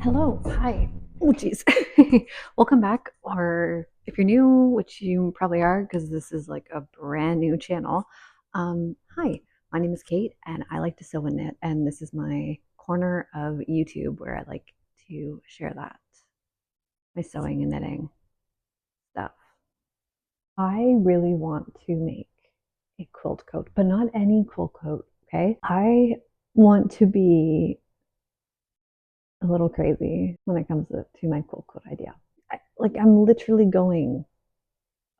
Hello, hi. Oh, geez. Welcome back, or if you're new, which you probably are, because this is like a brand new channel. Hi, my name is Kate, and I like to sew and knit, and this is my corner of YouTube where I like to share that, my sewing and knitting stuff. I really want to make a quilt coat, but not any quilt coat, okay? I want to be a little crazy when it comes to my quilt coat idea. I'm literally going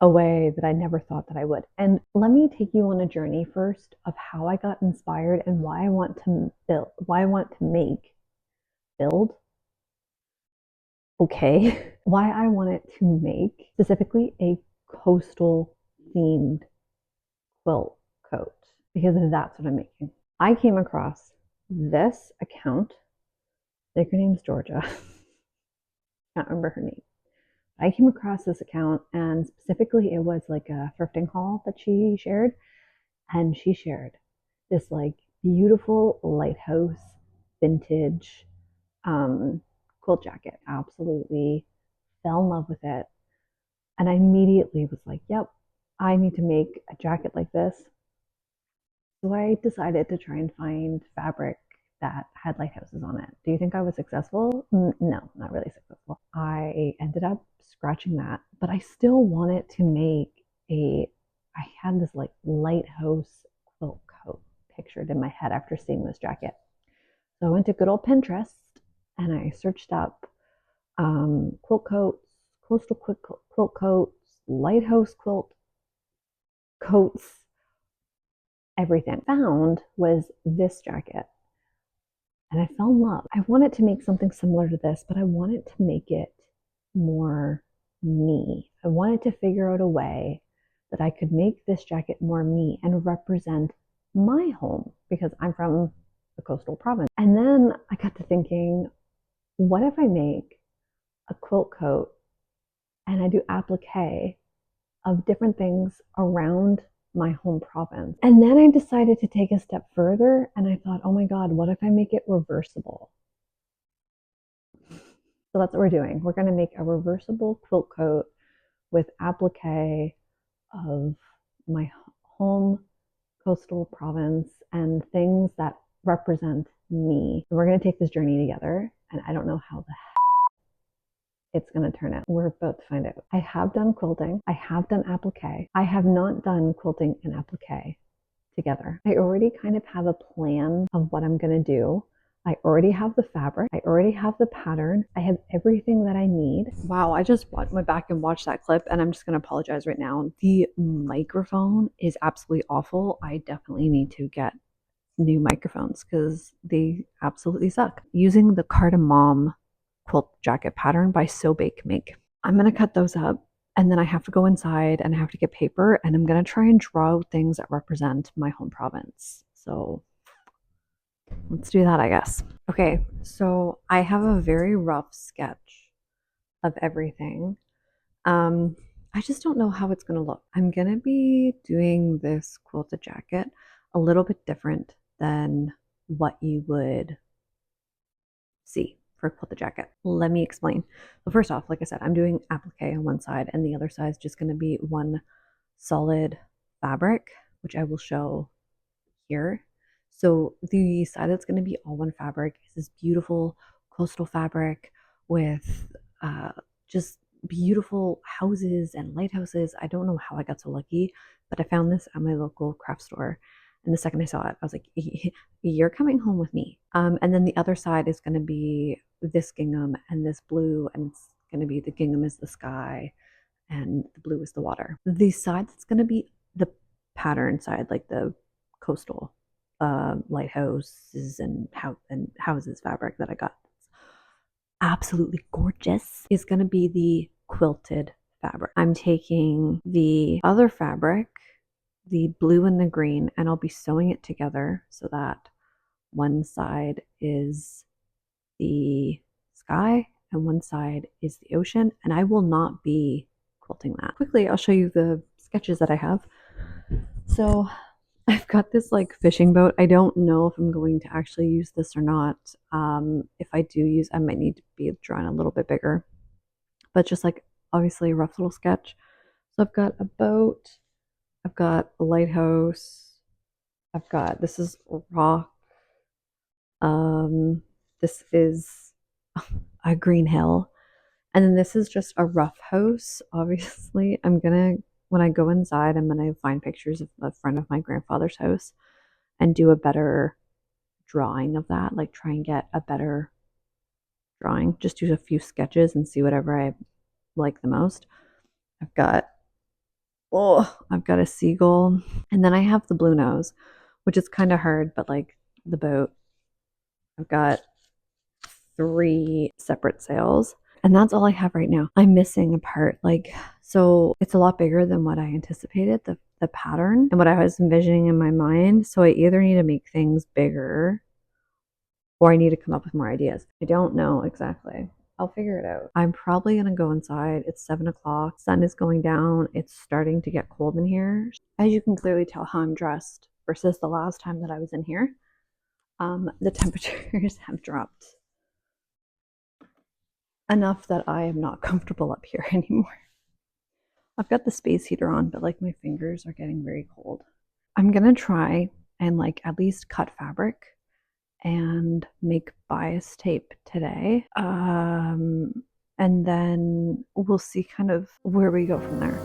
a way that I never thought that I would. And let me take you on a journey first of how I got inspired and why I want to build, why I want to build, okay, why I wanted to make specifically a coastal themed quilt coat, because that's what I'm making. I came across this account. I think her name's Georgia. Can't remember her name. I came across this account, and specifically it was like a thrifting haul that she shared, and she shared this like beautiful lighthouse vintage quilt jacket. Absolutely fell in love with it, and I immediately was like, yep, I need to make a jacket like this. So I decided to try and find fabric that had lighthouses on it. Do you think I was successful? No, not really successful. I ended up scratching that, but I still wanted to make I had this like lighthouse quilt coat pictured in my head after seeing this jacket. So I went to good old Pinterest and I searched up quilt coats, coastal quilt coats, lighthouse quilt coats, everything. Found was this jacket. And I fell in love. I wanted to make something similar to this, but I wanted to make it more me. I wanted to figure out a way that I could make this jacket more me and represent my home, because I'm from the coastal province. And then I got to thinking, what if I make a quilt coat and I do applique of different things around my home province? And then I decided to take a step further and I thought, oh my God, what if I make it reversible? So that's what we're doing. We're going to make a reversible quilt coat with applique of my home coastal province and things that represent me. And we're going to take this journey together. And I don't know how the it's going to turn out. We're about to find out. I have done quilting. I have done applique. I have not done quilting and applique together. I already kind of have a plan of what I'm going to do. I already have the fabric. I already have the pattern. I have everything that I need. Wow, I just went back and watched that clip, and I'm just going to apologize right now. The microphone is absolutely awful. I definitely need to get new microphones because they absolutely suck. Using the Cardamom quilt jacket pattern by Sew Bake Make. I'm going to cut those up, and then I have to go inside and I have to get paper, and I'm going to try and draw things that represent my home province. So let's do that, I guess. Okay, so I have a very rough sketch of everything. I just don't know how it's going to look. I'm going to be doing this quilted jacket a little bit different than what you would see for a quilted jacket. Let me explain. So first off, like I said, I'm doing applique on one side, and the other side is just going to be one solid fabric, which I will show here. So the side that's going to be all one fabric is this beautiful coastal fabric with just beautiful houses and lighthouses. I don't know how I got so lucky, but I found this at my local craft store. And the second I saw it, I was like, you're coming home with me. And then the other side is going to be this gingham and this blue, and it's going to be the gingham is the sky and the blue is the water. The side that's going to be the pattern side, like the coastal lighthouses and houses fabric that I got, absolutely gorgeous, is going to be the quilted fabric. I'm taking the other fabric, the blue and the green, and I'll be sewing it together so that one side is the sky and one side is the ocean, and I will not be quilting that. Quickly, I'll show you the sketches that I have. So I've got this like fishing boat. I don't know if I'm going to actually use this or not. If I do use, I might need to be drawing a little bit bigger, but just like obviously a rough little sketch. So I've got a boat, I've got a lighthouse, I've got this is rock. This is a green hill, and then this is just a rough house. Obviously, I'm gonna when I go inside, I'm gonna find pictures of a friend of my grandfather's house and do a better drawing of that, like try and get a better drawing. Just do a few sketches and see whatever I like the most. I've got I've got a seagull, and then I have the blue nose, which is kind of hard, but like the boat. I've got 3 separate sails, and that's all I have right now. I'm missing a part, like so it's a lot bigger than what I anticipated, the pattern and what I was envisioning in my mind. So I either need to make things bigger or I need to come up with more ideas. I don't know exactly. I'll figure it out. I'm probably gonna go inside. It's 7 o'clock. Sun is going down. It's starting to get cold in here. As you can clearly tell how I'm dressed versus the last time that I was in here. The temperatures have dropped enough that I am not comfortable up here anymore. I've got the space heater on, but like my fingers are getting very cold. I'm gonna try and like at least cut fabric and make bias tape today. And then we'll see kind of where we go from there.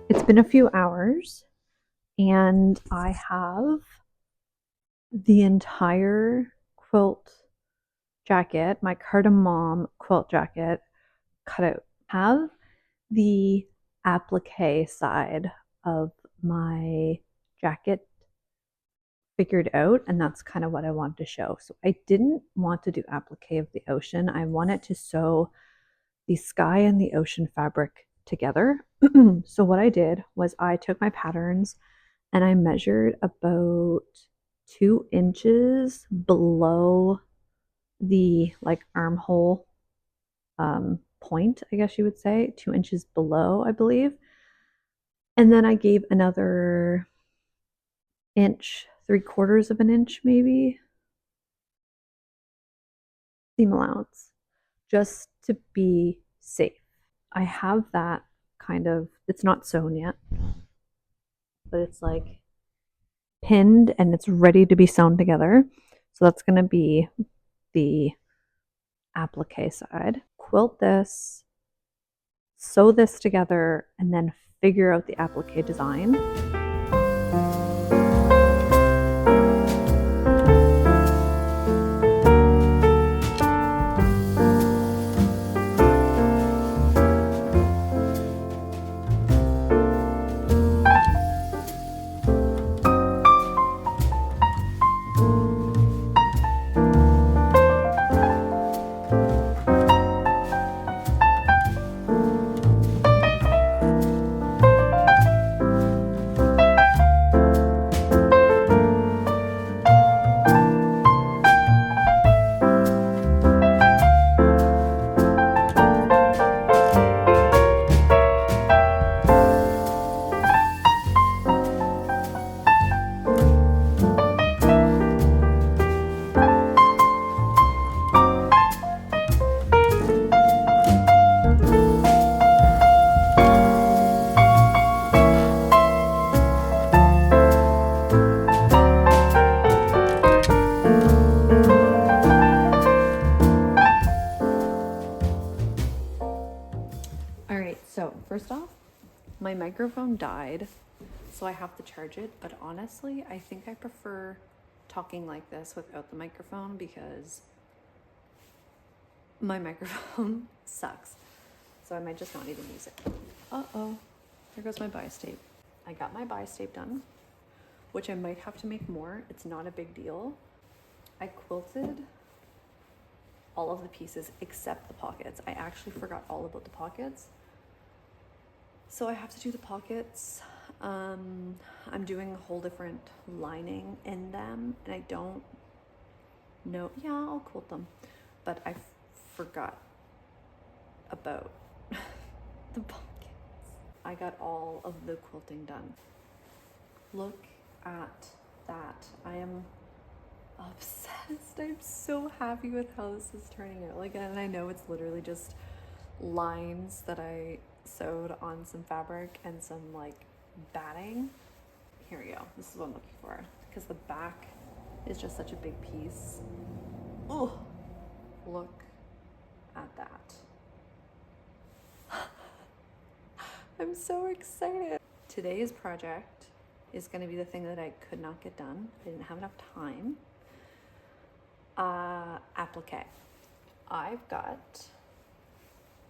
It's been a few hours and I have the entire quilt jacket, my Cardamom quilt jacket, cut out. Have the applique side of my jacket figured out, and that's kind of what I wanted to show. So I didn't want to do applique of the ocean. I wanted to sew the sky and the ocean fabric together. So what I did was I took my patterns and I measured about 2 inches below the like armhole point, I guess you would say, 2 inches below, I believe. And then I gave another inch, 3/4 of an inch maybe, seam allowance, just to be safe. I have that kind of, it's not sewn yet, but it's like pinned and it's ready to be sewn together. So that's going to be the applique side. Quilt this, sew this together, and then figure out the applique design. All right, so first off, my microphone died, so I have to charge it. But honestly, I think I prefer talking like this without the microphone because my microphone sucks. So I might just not even use it. Uh-oh, there goes my bias tape. I got my bi-stape done, which I might have to make more. It's not a big deal. I quilted all of the pieces except the pockets. I actually forgot all about the pockets. So I have to do the pockets. I'm doing a whole different lining in them, and I don't know. Yeah, I'll quilt them, but I forgot about the pockets. I got all of the quilting done. Look at that. I am obsessed. I'm so happy with how this is turning out. Like, and I know it's literally just lines that I sewed on some fabric and some like batting. Here we go. This is what I'm looking for, because the back is just such a big piece. Oh, look at that. I'm so excited. Today's project is going to be the thing that I could not get done. I didn't have enough time. Applique. I've got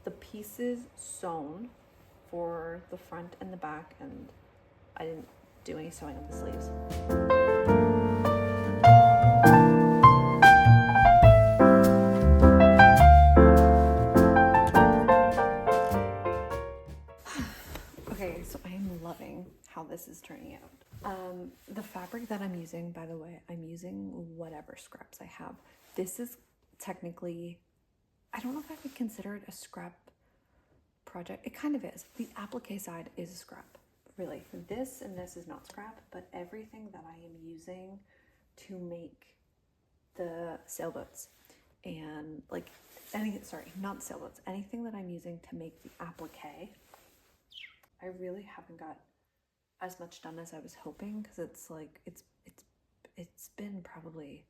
the pieces sewn for the front and the back, and I didn't do any sewing on the sleeves. Okay, so I am loving how this is turning out. The fabric that I'm using, by the way, I'm using whatever scraps I have. This is technically, I don't know if I would consider it a scrap project. It kind of is. The applique side is a scrap, really. This and this is not scrap, but everything that I am using to make the sailboats and like not sailboats, anything that I'm using to make the applique, I really haven't got as much done as I was hoping, because it's like it's been probably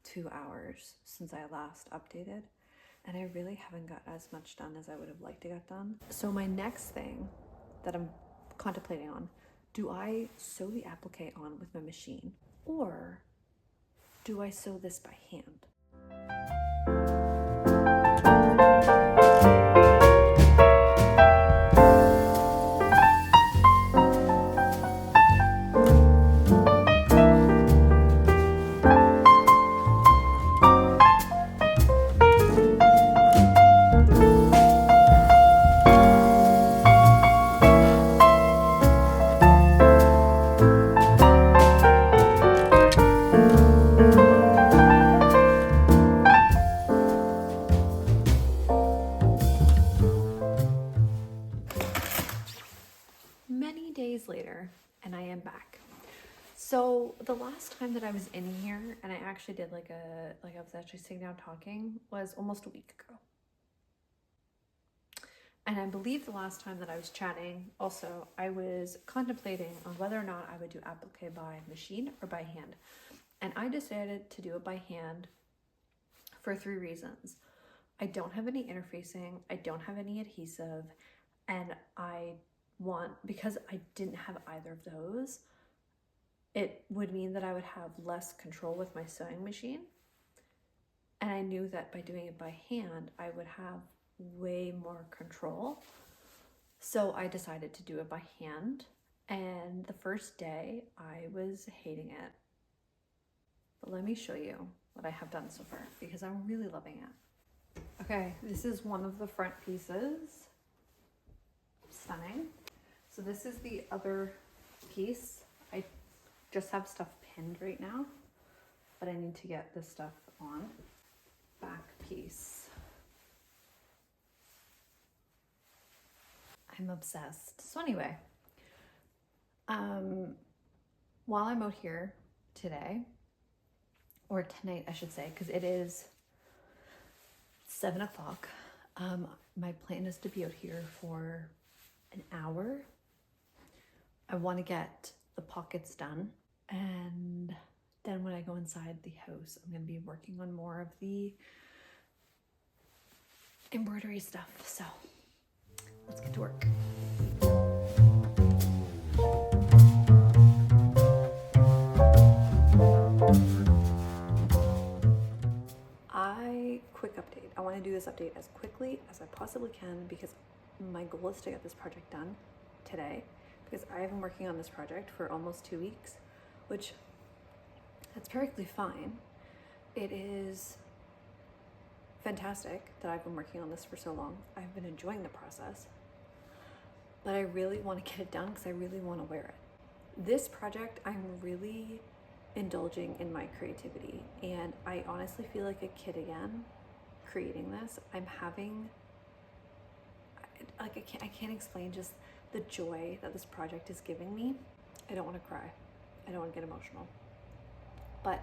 2 hours since I last updated, and I really haven't got as much done as I would have liked to get done. So my next thing that I'm contemplating on, do I sew the applique on with my machine, or do I sew this by hand? Many days later, and I am back. So the last time that I was in here, and I actually did I was actually sitting down talking, was almost a week ago. And I believe the last time that I was chatting, also, I was contemplating on whether or not I would do applique by machine or by hand. And I decided to do it by hand for 3 reasons. I don't have any interfacing, I don't have any adhesive, and because I didn't have either of those, it would mean that I would have less control with my sewing machine. And I knew that by doing it by hand, I would have way more control. So I decided to do it by hand. And the first day, I was hating it. But let me show you what I have done so far, because I'm really loving it. Okay, this is one of the front pieces. Stunning. So this is the other piece. I just have stuff pinned right now, but I need to get this stuff on. Back piece. I'm obsessed. So anyway, while I'm out here today, or tonight I should say, because it is 7 o'clock, my plan is to be out here for an hour. I want to get the pockets done, and then when I go inside the house, I'm going to be working on more of the embroidery stuff. So let's get to work. Quick update. I want to do this update as quickly as I possibly can, because my goal is to get this project done today, because I've been working on this project for almost 2 weeks, which that's perfectly fine. It is fantastic that I've been working on this for so long. I've been enjoying the process, but I really want to get it done because I really want to wear it. This project, I'm really indulging in my creativity, and I honestly feel like a kid again creating this. I'm having, like, I can't explain just the joy that this project is giving me. I don't want to cry. I don't want to get emotional. But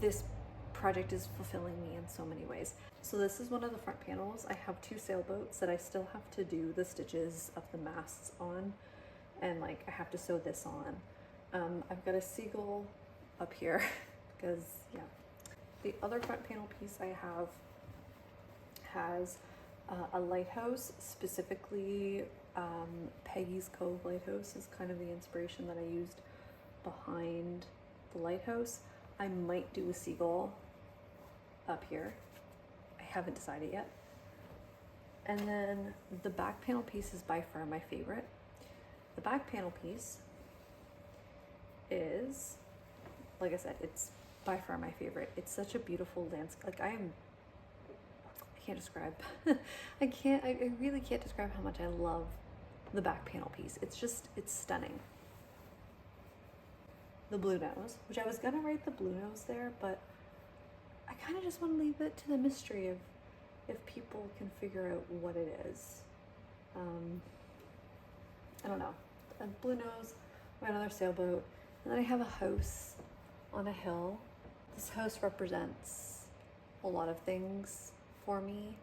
this project is fulfilling me in so many ways. So this is one of the front panels. I have 2 sailboats that I still have to do the stitches of the masts on, and like I have to sew this on. I've got a seagull up here because yeah. The other front panel piece I have has a lighthouse, specifically Peggy's Cove Lighthouse is kind of the inspiration that I used behind the lighthouse. I might do a seagull up here. I haven't decided yet. And then the back panel piece is by far my favorite. The back panel piece is, like I said, it's by far my favorite. It's such a beautiful landscape. Like I can't describe. I really can't describe how much I love the back panel piece. It's stunning. The blue nose, which I was gonna write the blue nose there, but I kind of just want to leave it to the mystery of if people can figure out what it is. I don't know. A blue nose, another sailboat, and then I have a house on a hill. This house represents a lot of things for me.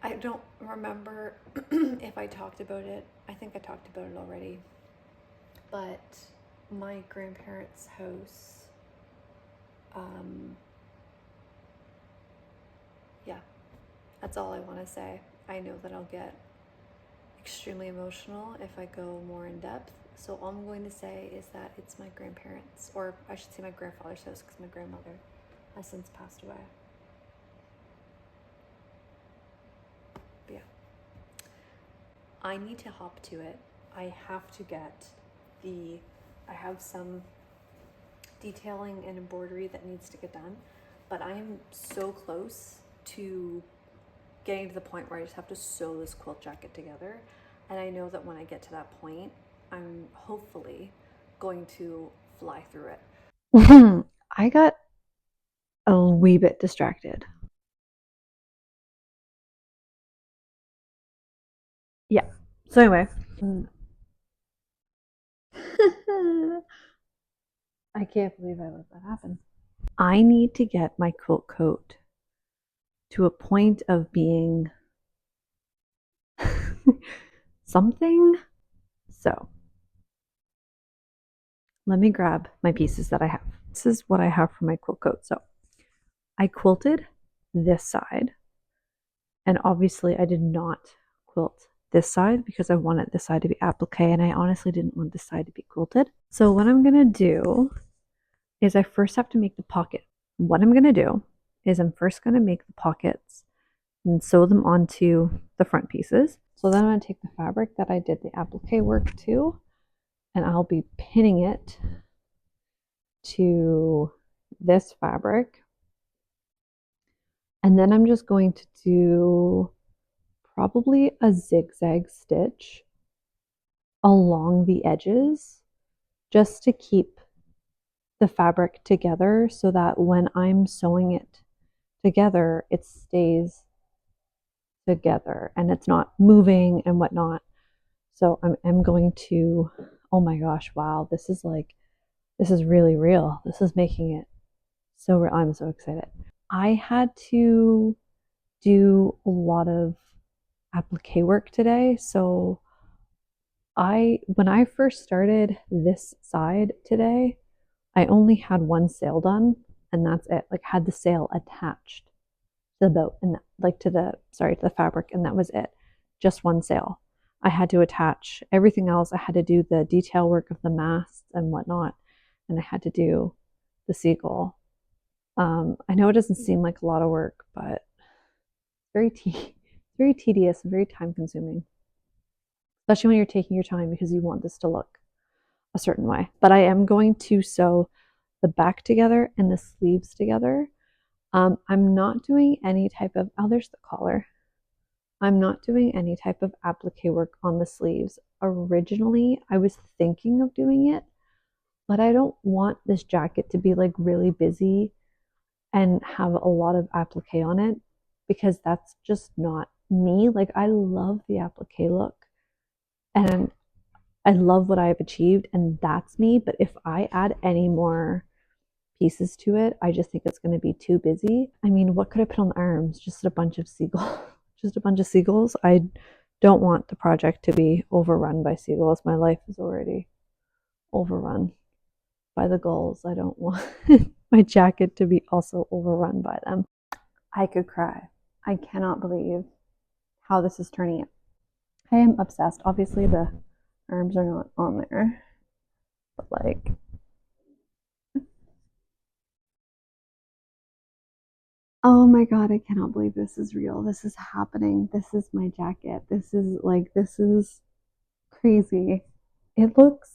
I don't remember if I talked about it. I think I talked about it already. But my grandparents' house, yeah, that's all I want to say. I know that I'll get extremely emotional if I go more in depth. So all I'm going to say is that it's my grandparents, or I should say my grandfather's house, because my grandmother has since passed away. But yeah, I need to hop to it. I have to get I have some detailing and embroidery that needs to get done, but I am so close to getting to the point where I just have to sew this quilt jacket together. And I know that when I get to that point, I'm hopefully going to fly through it. I got a wee bit distracted. Yeah. So anyway, I can't believe I let that happen. I need to get my quilt coat to a point of being something. So let me grab my pieces that I have. This is what I have for my quilt coat. So I quilted this side, and obviously I did not quilt this side because I wanted this side to be applique, and I honestly didn't want this side to be quilted. So what I'm gonna do is I first have to make the pocket. What I'm gonna do is I'm first gonna make the pockets and sew them onto the front pieces. So then I'm gonna take the fabric that I did the applique work to, and I'll be pinning it to this fabric. And then I'm just going to do probably a zigzag stitch along the edges just to keep the fabric together so that when I'm sewing it together, it stays together and it's not moving and whatnot. So I'm going to, oh my gosh, wow, this is really real. This is making it so real. I'm so excited. I had to do a lot of applique work today. So when I first started this side today, I only had one sail done and that's it. Like had the sail attached to the boat and like to the fabric, and that was it. Just one sail. I had to attach everything else. I had to do the detail work of the masts and whatnot, and I had to do the seagull. I know it doesn't seem like a lot of work, but very tedious and very time consuming. especially when you're taking your time because you want this to look a certain way. But I am going to sew the back together and the sleeves together. I'm not doing any type of, oh, there's the collar. I'm not doing any type of applique work on the sleeves. Originally, I was thinking of doing it, but I don't want this jacket to be like really busy and have a lot of applique on it because that's just not me. Like, I love the applique look and I love what I've achieved, and that's me. But if I add any more pieces to it, I just think it's going to be too busy. I mean, what could I put on the arms? Just a bunch of seagulls. Just a bunch of seagulls. I don't want the project to be overrun by seagulls. My life is already overrun by the gulls. I don't want my jacket to be also overrun by them. I could cry. I cannot believe how this is turning out. I am obsessed. Obviously, the arms are not on there, but like, oh my god, I cannot believe this is real. This is happening. This is my jacket. This is like, this is crazy. It looks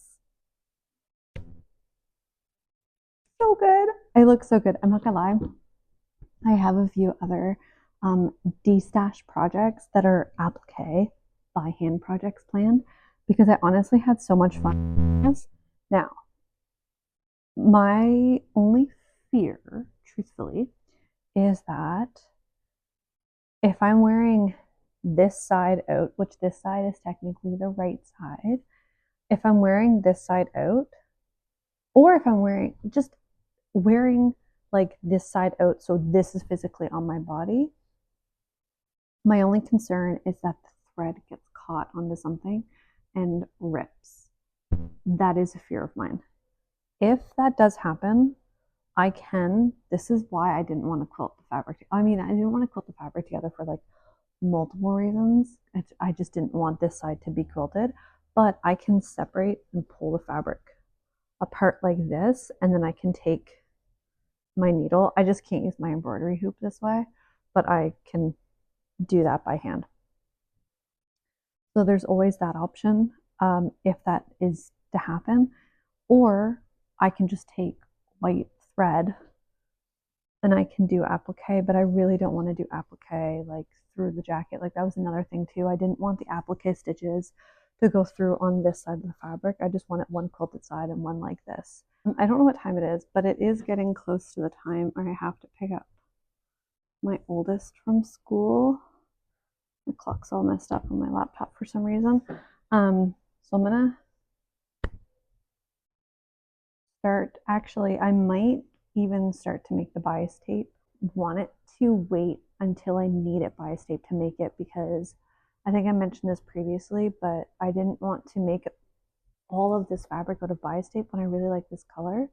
so good. I look so good. I'm not gonna lie. I have a few other de-stash projects that are applique by hand projects planned because I honestly had so much fun with this. Now, my only fear, truthfully, is that if I'm wearing this side out, which this side is technically the right side, if I'm wearing this side out, or if I'm wearing like this side out, so this is physically on my body, my only concern is that the thread gets caught onto something and rips. That is a fear of mine. If that does happen, this is why I didn't want to quilt the fabric. I mean, I didn't want to quilt the fabric together for like multiple reasons. I just didn't want this side to be quilted, but I can separate and pull the fabric apart like this, and then I can take my needle. I just can't use my embroidery hoop this way, but I can do that by hand. So there's always that option if that is to happen, or I can just take white thread and I can do applique, but I really don't want to do applique like through the jacket. Like, that was another thing too. I didn't want the applique stitches to go through on this side of the fabric. I just wanted one quilted side and one like this. I don't know what time it is, but it is getting close to the time I have to pick up my oldest from school. The clock's all messed up on my laptop for some reason. So I'm gonna start, actually, I might even start to make the bias tape. Want it to wait until I need it bias tape to make it, because I think I mentioned this previously, but I didn't want to make all of this fabric out of bias tape when I really like this color.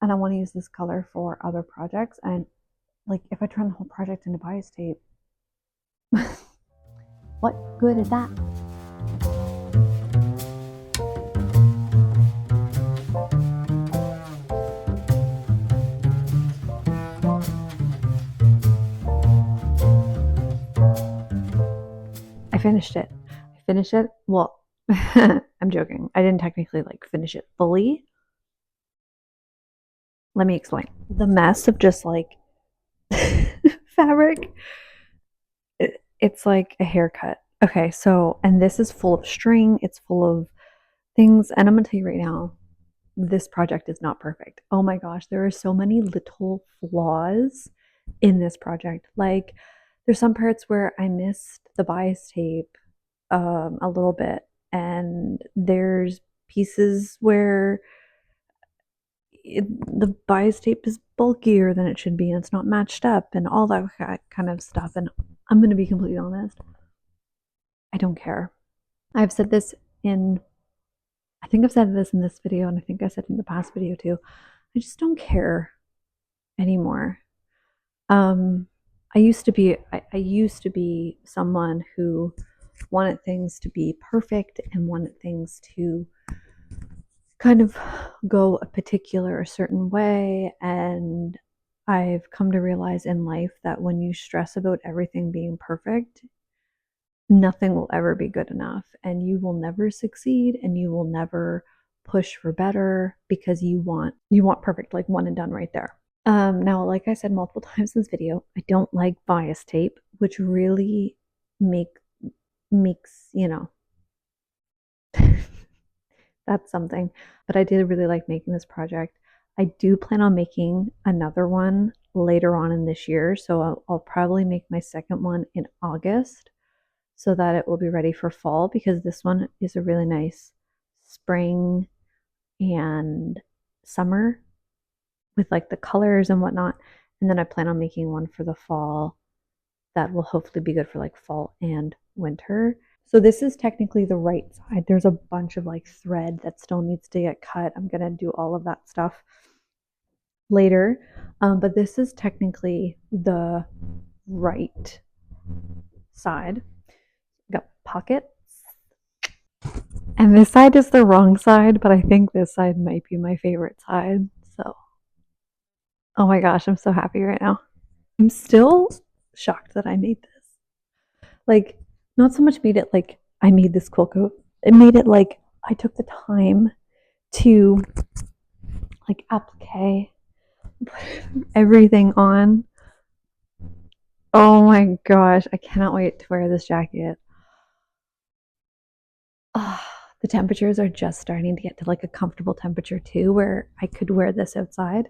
And I want to use this color for other projects. And like, if I turn the whole project into bias tape, what good is that? I finished it. Well, I'm joking. I didn't technically like finish it fully. Let me explain. The mess of just like fabric, it's like a haircut. Okay, so, and this is full of string, it's full of things, and I'm gonna tell you right now, this project is not perfect. Oh my gosh, there are so many little flaws in this project. Like, there's some parts where I missed the bias tape a little bit, and there's pieces where the bias tape is bulkier than it should be, and it's not matched up, and all that kind of stuff. And I'm going to be completely honest, I don't care. I've said this in, I think I've said this in this video, and I think I said in the past video too. I just don't care anymore. I used to be, I used to be someone who wanted things to be perfect and wanted things to kind of go a particular, a certain way. And I've come to realize in life that when you stress about everything being perfect, nothing will ever be good enough, and you will never succeed, and you will never push for better because you want perfect, like one and done right there. Now, like I said multiple times in this video, I don't like bias tape, which really make makes, that's something. But I did really like making this project. I do plan on making another one later on in this year, so I'll probably make my second one in August so that it will be ready for fall, because this one is a really nice spring and summer with like the colors and whatnot. And then I plan on making one for the fall that will hopefully be good for like fall and winter. So this is technically the right side. There's a bunch of like thread that still needs to get cut. I'm gonna do all of that stuff later. But this is technically the right side. Got pockets. And this side is the wrong side, but I think this side might be my favorite side. So, oh my gosh, I'm so happy right now. I'm still shocked that I made this. Like, not so much made it like I made this quilt coat. It made it like I took the time to like applique, everything on. Oh my gosh, I cannot wait to wear this jacket. Oh, the temperatures are just starting to get to like a comfortable temperature too, where I could wear this outside.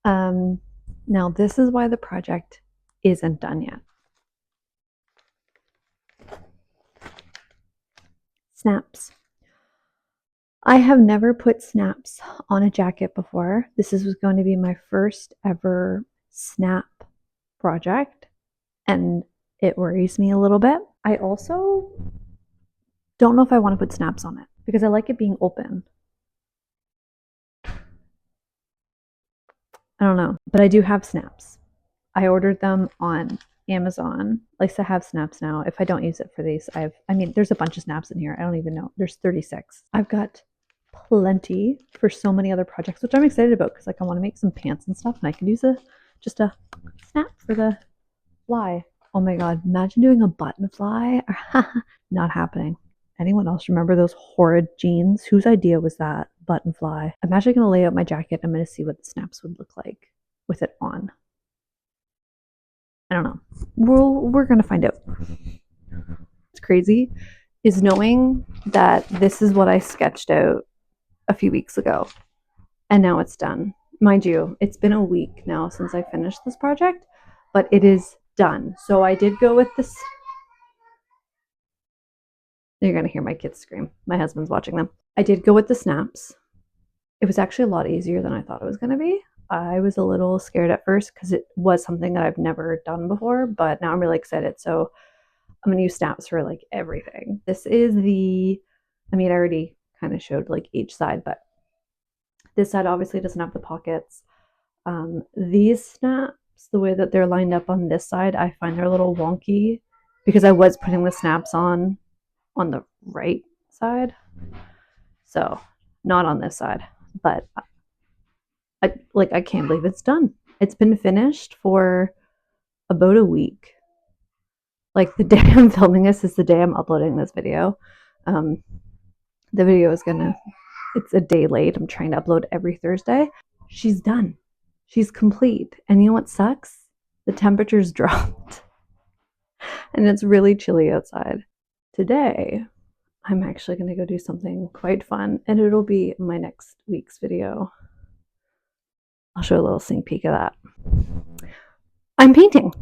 Um, Now this is why the project isn't done yet. Snaps. I have never put snaps on a jacket before. This was going to be my first ever snap project, and it worries me a little bit. I also don't know if I want to put snaps on it because I like it being open. I don't know, but I do have snaps. I ordered them on Amazon. At least I have snaps now. If I don't use it for these, there's a bunch of snaps in here. I don't even know. There's 36. I've got plenty for so many other projects, which I'm excited about because like I want to make some pants and stuff, and I can use just a snap for the fly. Oh my god, imagine doing a button fly. Not happening. Anyone else remember those horrid jeans? Whose idea was that? Button fly. I'm actually going to lay out my jacket. I'm going to see what the snaps would look like with it on. I don't know. We're going to find out. What's crazy is knowing that this is what I sketched out a few weeks ago, and now it's done. Mind you, it's been a week now since I finished this project, but it is done. So I did go with this. You're going to hear my kids scream. My husband's watching them. I did go with the snaps. It was actually a lot easier than I thought it was going to be. I was a little scared at first because it was something that I've never done before, but now I'm really excited. So I'm going to use snaps for like everything. This is I already kind of showed like each side, but this side obviously doesn't have the pockets. These snaps, the way that they're lined up on this side, I find they're a little wonky because I was putting the snaps on the right side. So not on this side, but I can't believe it's done. It's been finished for about a week. Like the day I'm filming this is the day I'm uploading this video. The video is it's a day late. I'm trying to upload every Thursday. She's done. She's complete. And you know what sucks? The temperature's dropped. And it's really chilly outside. Today, I'm actually going to go do something quite fun, and it'll be my next week's video. I'll show a little sneak peek of that. I'm painting.